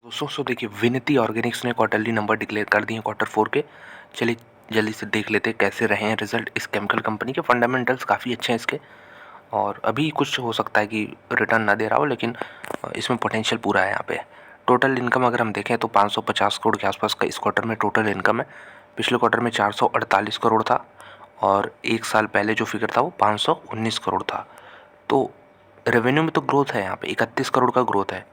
दोस्तों देखिए विनती ऑर्गेनिक्स ने क्वार्टरली नंबर डिक्लेयर कर दिए क्वार्टर 4 के। चलिए जल्दी से देख लेते हैं कैसे रहे हैं रिजल्ट। इस केमिकल कंपनी के फंडामेंटल्स काफ़ी अच्छे हैं इसके, और अभी कुछ हो सकता है कि रिटर्न ना दे रहा हो, लेकिन इसमें पोटेंशियल पूरा है यहाँ पे। टोटल इनकम अगर हम देखें तो 550 करोड़ के आसपास का इस क्वार्टर में टोटल इनकम है। पिछले क्वार्टर में 448 करोड़ था, और एक साल पहले जो फिगर था वो 519 करोड़ था। तो रेवेन्यू में तो ग्रोथ है, यहाँ पे 31 करोड़ का ग्रोथ है।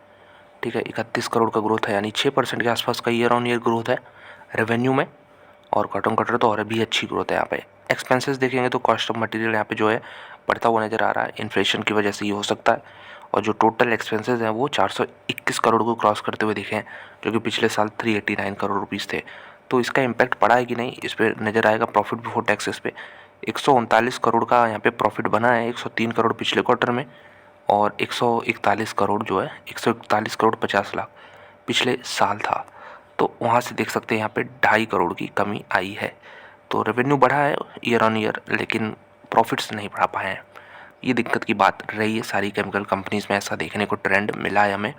ठीक है, 31 करोड़ का ग्रोथ है, यानी 6% के आसपास का ईयर ऑन ईयर ग्रोथ है रेवेन्यू में। और क्वार्टर ऑन क्वार्टर तो और भी अच्छी ग्रोथ है यहाँ पे। एक्सपेंसेस देखेंगे तो कॉस्ट ऑफ मटेरियल यहाँ पे जो है बढ़ता हुआ नज़र आ रहा है, इन्फ्लेशन की वजह से ये हो सकता है। और जो टोटल एक्सपेंसेस हैं वो 421 करोड़ को क्रॉस करते हुए दिखे हैं, जो कि पिछले साल 389 करोड़ रुपीज़ थे। तो इसका इम्पैक्ट पड़ा है कि नहीं, इस पर नज़र आएगा प्रॉफिट बिफोर टैक्सेस पे। 139 करोड़ का यहाँ पे प्रॉफिट बना है, 103 करोड़ पिछले क्वार्टर में, और 141 करोड़ जो है 141 करोड़ 50 लाख पिछले साल था। तो वहाँ से देख सकते हैं यहाँ पे 2.5 करोड़ की कमी आई है। तो रेवेन्यू बढ़ा है ईयर ऑन ईयर, लेकिन प्रॉफिट्स नहीं बढ़ा पाए हैं। ये दिक्कत की बात रही है सारी केमिकल कंपनीज़ में, ऐसा देखने को ट्रेंड मिला है हमें।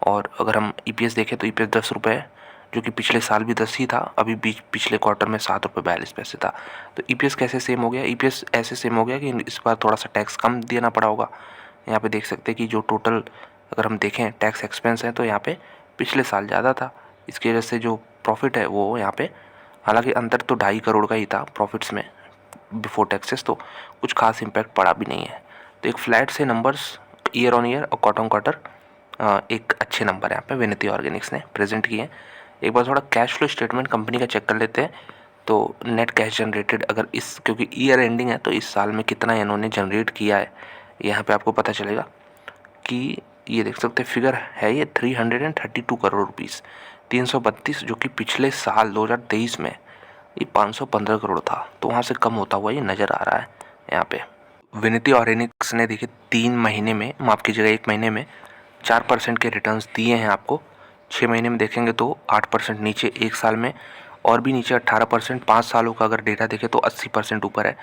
और अगर हम ईपीएस देखें तो ईपीएस 10 रुपये है, जो कि पिछले साल भी 10 ही था, अभी पिछले क्वार्टर में 7 रुपये 42 पैसे था। तो ईपीएस कैसे सेम हो गया? ईपीएस ऐसे सेम हो गया कि इस बार थोड़ा सा टैक्स कम देना पड़ा होगा। यहाँ पे देख सकते हैं कि जो टोटल अगर हम देखें टैक्स एक्सपेंस है तो यहाँ पे पिछले साल ज़्यादा था, इसकी वजह से जो प्रॉफिट है वो यहाँ पे, हालांकि अंतर तो 2.5 करोड़ का ही था प्रॉफिट्स में बिफोर टैक्सेस, तो कुछ खास इम्पैक्ट पड़ा भी नहीं है। तो एक फ्लैट से नंबर्स ईयर ऑन ईयर और क्वार्टर ऑन क्वार्टर एक अच्छे नंबर यहाँ पे विनती ऑर्गेनिक्स ने प्रेजेंट किए हैं। एक बार थोड़ा कैश फ्लो स्टेटमेंट कंपनी का चेक कर लेते हैं। तो नेट कैश जनरेटेड, अगर इस क्योंकि ईयर एंडिंग है तो इस साल में कितना इन्होंने जनरेट किया है यहाँ पे आपको पता चलेगा। कि ये देख सकते हैं फिगर है ये 332 करोड़ रुपीज़, 332, जो कि पिछले साल 2023 में ये 515 करोड़ था। तो वहाँ से कम होता हुआ ये नज़र आ रहा है यहाँ पे। विनती ऑर्गेनिक्स ने देखिए 3 महीने में, माफ़ कीजिएगा 1 महीने में 4% के रिटर्न्स दिए हैं आपको। 6 महीने में देखेंगे तो 8% नीचे, एक साल में और भी नीचे 18%, 5 सालों का अगर डेटा देखें तो 80% ऊपर है।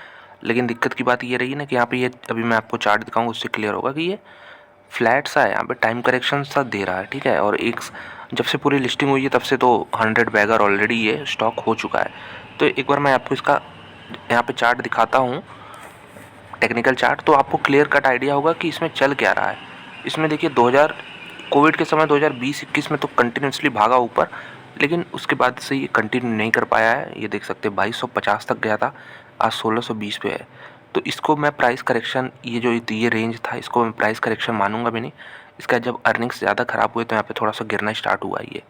लेकिन दिक्कत की बात ये रही ना कि यहाँ पे ये अभी मैं आपको चार्ट दिखाऊंगा, उससे क्लियर होगा कि ये फ्लैट सा है, यहाँ पे टाइम करेक्शन सा दे रहा है। ठीक है, और एक जब से पूरी लिस्टिंग हुई है तब से तो 100 बैगर ऑलरेडी ये स्टॉक हो चुका है। तो एक बार मैं आपको इसका यहाँ पे चार्ट दिखाता हूँ, टेक्निकल चार्ट, तो आपको क्लियर कट आइडिया होगा कि इसमें चल क्या रहा है। इसमें देखिए 2000 कोविड के समय 2020-21 में तो कंटिन्यूसली भागा ऊपर, लेकिन उसके बाद से ये कंटिन्यू नहीं कर पाया है। ये देख सकते हैं 2250 तक गया था, आज 1620 पे है। तो इसको मैं प्राइस करेक्शन, ये जो ये रेंज था, इसको मैं प्राइस करेक्शन मानूंगा भी नहीं। इसका जब अर्निंग्स ज़्यादा ख़राब हुए तो यहाँ पे थोड़ा सा गिरना स्टार्ट हुआ ये।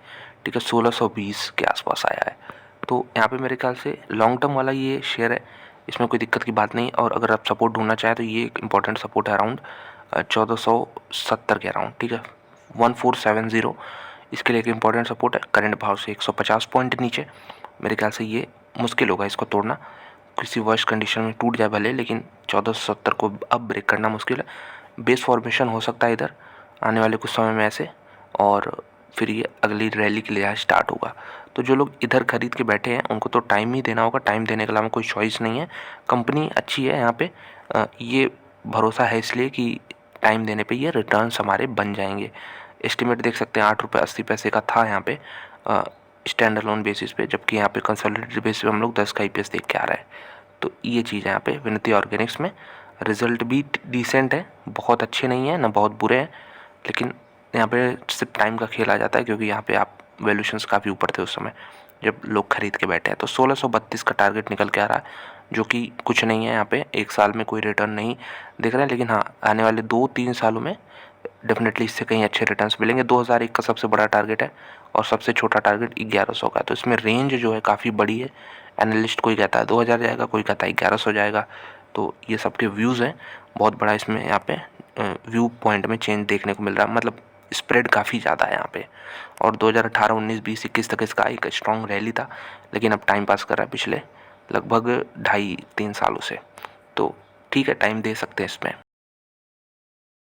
ठीक है, 1620 के आसपास आया है। तो यहाँ पे मेरे ख्याल से लॉन्ग टर्म वाला ये शेयर है, इसमें कोई दिक्कत की बात नहीं। और अगर आप सपोर्ट ढूंढना चाहें तो ये एक इंपॉर्टेंट सपोर्ट है अराउंड 1470 के अराउंड। ठीक है, 1470 इसके लिए एक इम्पॉर्टेंट सपोर्ट है। करंट भाव से 150 पॉइंट नीचे मेरे ख्याल से ये मुश्किल होगा इसको तोड़ना। किसी वर्स्ट कंडीशन में टूट जाए भले, लेकिन 1470 को अब ब्रेक करना मुश्किल है। बेस फॉर्मेशन हो सकता है इधर आने वाले कुछ समय में ऐसे, और फिर ये अगली रैली के लिए स्टार्ट होगा। तो जो लोग इधर खरीद के बैठे हैं उनको तो टाइम ही देना होगा, टाइम देने के अलावा कोई चॉइस नहीं है। कंपनी अच्छी है यहाँ पे, ये भरोसा है इसलिए कि टाइम देने पे ये रिटर्न्स हमारे बन जाएंगे। एस्टिमेट देख सकते हैं 8 रुपये 80 पैसे का था यहाँ पे स्टैंड अलोन बेसिस पे, जबकि यहाँ पे कंसोलिडेटेड बेसिस पे हम लोग 10 का ईपीएस देख के आ रहे हैं। तो ये चीज़ है यहाँ पे विनती ऑर्गेनिक्स में। रिजल्ट भी डिसेंट है, बहुत अच्छे नहीं है ना बहुत बुरे हैं, लेकिन यहाँ पे सिर्फ टाइम का खेल आ जाता है, क्योंकि यहाँ पे आप वैल्यूशंस काफ़ी ऊपर थे उस समय जब लोग खरीद के बैठे हैं। तो 1632 का टारगेट निकल के आ रहा है, जो कि कुछ नहीं है। यहाँ पे एक साल में कोई रिटर्न नहीं दिख रहा है, लेकिन हाँ आने वाले 2-3 सालों में डेफिनेटली इससे कहीं अच्छे रिटर्न्स मिलेंगे। 2001 का सबसे बड़ा टारगेट है और सबसे छोटा टारगेट 1100 का है। तो इसमें रेंज जो है काफ़ी बड़ी है। एनालिस्ट कोई कहता है 2000 जाएगा, कोई कहता है 1100 जाएगा। तो ये सबके व्यूज़ हैं, बहुत बड़ा इसमें यहाँ पे व्यू पॉइंट में चेंज देखने को मिल रहा है, मतलब स्प्रेड काफ़ी ज़्यादा है यहाँ पे। और 2018, 19, 20, 21 तक इसका एक स्ट्रॉन्ग रैली था, लेकिन अब टाइम पास कर रहा है पिछले लगभग 2.5-3 सालों से। तो ठीक है, टाइम दे सकते हैं इसमें।